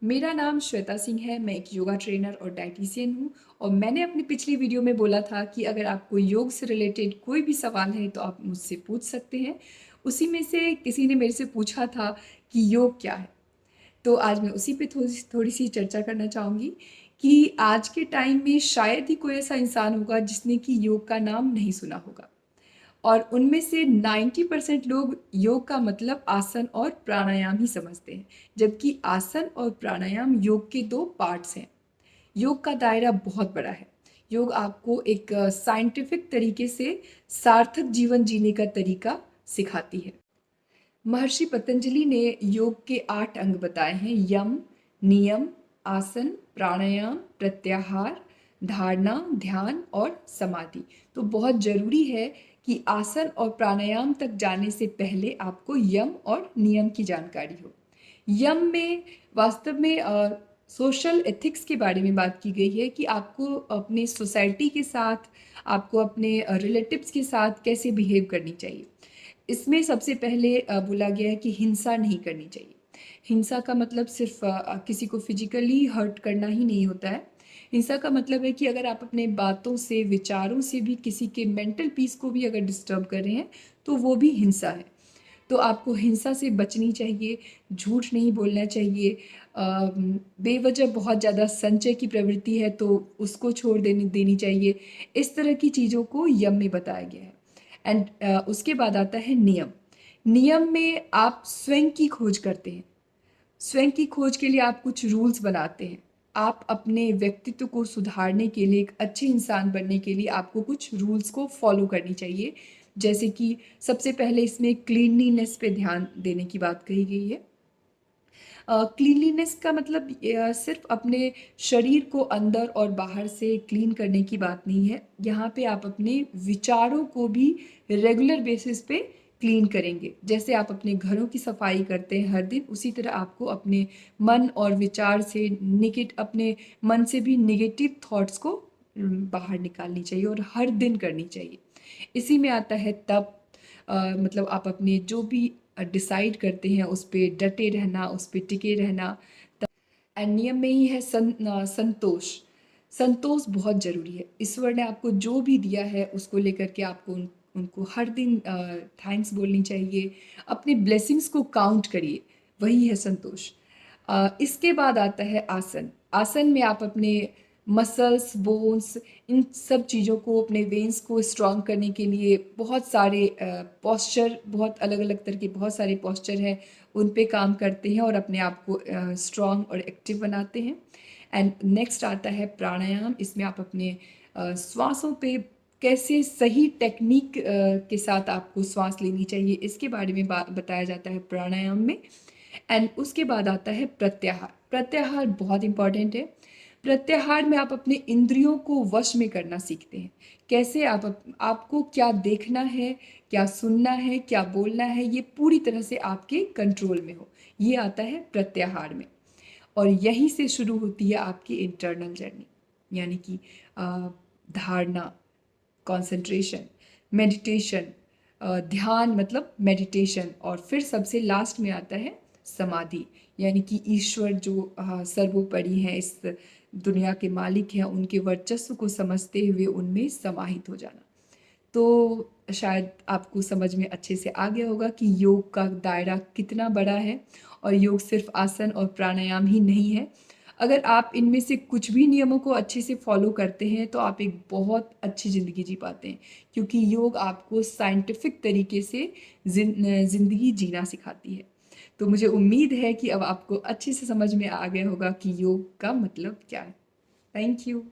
मेरा नाम श्वेता सिंह है। मैं एक योगा ट्रेनर और डाइटिशियन हूँ और मैंने अपनी पिछली वीडियो में बोला था कि अगर आपको योग से रिलेटेड कोई भी सवाल है तो आप मुझसे पूछ सकते हैं। उसी में से किसी ने मेरे से पूछा था कि योग क्या है, तो आज मैं उसी पे थोड़ी थोड़ी सी चर्चा करना चाहूँगी कि आज के टाइम में शायद ही कोई ऐसा इंसान होगा जिसने कि योग का नाम नहीं सुना होगा। और उनमें से 90% लोग योग का मतलब आसन और प्राणायाम ही समझते हैं, जबकि आसन और प्राणायाम योग के दो पार्ट्स हैं। योग का दायरा बहुत बड़ा है। योग आपको एक साइंटिफिक तरीके से सार्थक जीवन जीने का तरीका सिखाती है। महर्षि पतंजलि ने योग के 8 अंग बताए हैं: यम, नियम, आसन, प्राणायाम, प्रत्याहार, धारणा, ध्यान और समाधि। तो बहुत जरूरी है कि आसन और प्राणायाम तक जाने से पहले आपको यम और नियम की जानकारी हो। यम में वास्तव में सोशल एथिक्स के बारे में बात की गई है कि आपको अपने सोसाइटी के साथ, आपको अपने रिलेटिव्स के साथ कैसे बिहेव करनी चाहिए। इसमें सबसे पहले बोला गया है कि हिंसा नहीं करनी चाहिए। हिंसा का मतलब सिर्फ किसी को फिजिकली हर्ट करना ही नहीं होता है। हिंसा का मतलब है कि अगर आप अपने बातों से, विचारों से भी किसी के मेंटल पीस को भी अगर डिस्टर्ब कर रहे हैं तो वो भी हिंसा है। तो आपको हिंसा से बचनी चाहिए, झूठ नहीं बोलना चाहिए। बेवजह बहुत ज़्यादा संचय की प्रवृत्ति है तो उसको छोड़ देनी देनी चाहिए। इस तरह की चीज़ों को यम में बताया गया है। एंड उसके बाद आता है नियम। नियम में आप स्वयं की खोज करते हैं। स्वयं की खोज के लिए आप कुछ रूल्स बनाते हैं। आप अपने व्यक्तित्व को सुधारने के लिए, एक अच्छे इंसान बनने के लिए आपको कुछ रूल्स को फॉलो करनी चाहिए। जैसे कि सबसे पहले इसमें क्लीनलीनेस पे ध्यान देने की बात कही गई है। क्लीनलीनेस का मतलब सिर्फ अपने शरीर को अंदर और बाहर से क्लीन करने की बात नहीं है। यहाँ पे आप अपने विचारों को भी रेगुलर बेसिस पे क्लीन करेंगे। जैसे आप अपने घरों की सफाई करते हैं हर दिन, उसी तरह आपको अपने मन और विचार से अपने मन से भी निगेटिव थॉट्स को बाहर निकालनी चाहिए और हर दिन करनी चाहिए। इसी में आता है तप। मतलब आप अपने जो भी डिसाइड करते हैं उस पे डटे रहना, उस पे टिके रहना। एंड नियम में ही है संतोष। संतोष बहुत जरूरी है। ईश्वर ने आपको जो भी दिया है उसको लेकर के आपको उनको हर दिन थैंक्स बोलनी चाहिए। अपने ब्लेसिंग्स को काउंट करिए, वही है संतोष। इसके बाद आता है आसन। आसन में आप अपने मसल्स, बोन्स, इन सब चीज़ों को, अपने वेन्स को स्ट्रॉन्ग करने के लिए बहुत सारे पॉस्चर, बहुत अलग अलग तरह के बहुत सारे पॉस्चर हैं, उन पे काम करते हैं और अपने आप को स्ट्रॉन्ग और एक्टिव बनाते हैं। एंड नेक्स्ट आता है प्राणायाम। इसमें आप अपने श्वासों पे कैसे सही टेक्निक के साथ आपको श्वास लेनी चाहिए, इसके बारे में बताया जाता है प्राणायाम में। एंड उसके बाद आता है प्रत्याहार। प्रत्याहार बहुत इंपॉर्टेंट है। प्रत्याहार में आप अपने इंद्रियों को वश में करना सीखते हैं। कैसे आपको क्या देखना है, क्या सुनना है, क्या बोलना है, ये पूरी तरह से आपके कंट्रोल में हो। ये आता है प्रत्याहार में। और यहीं से शुरू होती है आपकी इंटरनल जर्नी, यानी कि धारणा, कंसंट्रेशन, मेडिटेशन। ध्यान मतलब मेडिटेशन। और फिर सबसे लास्ट में आता है समाधि, यानी कि ईश्वर जो सर्वोपरि हैं, इस दुनिया के मालिक हैं, उनके वर्चस्व को समझते हुए उनमें समाहित हो जाना। तो शायद आपको समझ में अच्छे से आ गया होगा कि योग का दायरा कितना बड़ा है और योग सिर्फ आसन और प्राणायाम ही नहीं है। अगर आप इनमें से कुछ भी नियमों को अच्छे से फॉलो करते हैं तो आप एक बहुत अच्छी ज़िंदगी जी पाते हैं, क्योंकि योग आपको साइंटिफिक तरीके से ज़िंदगी जीना सिखाती है। तो मुझे उम्मीद है कि अब आपको अच्छे से समझ में आ गया होगा कि योग का मतलब क्या है। Thank you.